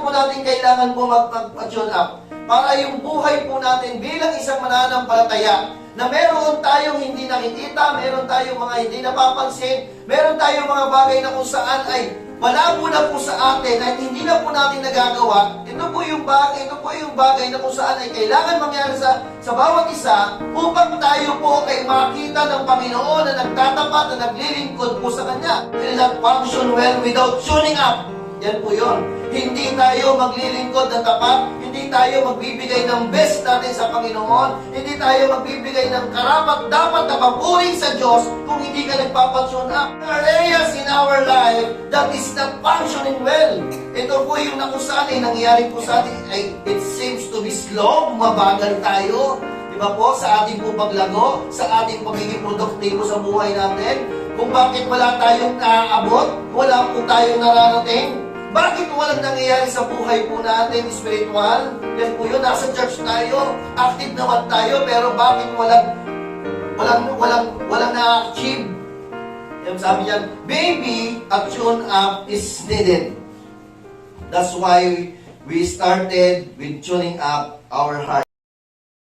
po natin kailangan po mag-tune up? Para yung buhay po natin bilang isang mananampalataya, na meron tayong hindi nakikita, meron tayong mga hindi napapansin, meron tayong mga bagay na kung saan ay wala po na po sa atin at hindi na po natin nagagawa. Ito po yung bagay na kung saan ay kailangan mangyari sa bawat isa upang tayo po ay makita ng Panginoon na nagtatapat, na naglilingkod po sa Kanya. Will not function well without tuning up. Yan po yun. Hindi tayo maglilingkod ng tapat, hindi tayo magbibigay ng best natin sa Panginoon, hindi tayo magbibigay ng karapat-dapat na papuri sa Diyos kung hindi ka nagpapatune up. There are areas in our life that is not functioning well. Ito po yung nakusan ay nangyayari po sa atin, ay it seems to be slow, mabagal tayo. Diba po, sa ating po paglago, sa ating pagiging produktibo sa buhay natin, kung bakit wala tayong naaabot, wala po tayong nararating. Bakit walang nangyayari sa buhay po natin, spiritual? Yan po yun, nasa church tayo, active naman tayo, pero bakit walang na-achieve? Yan sabi niyan, maybe a tune up is needed. That's why we started with tuning up our heart.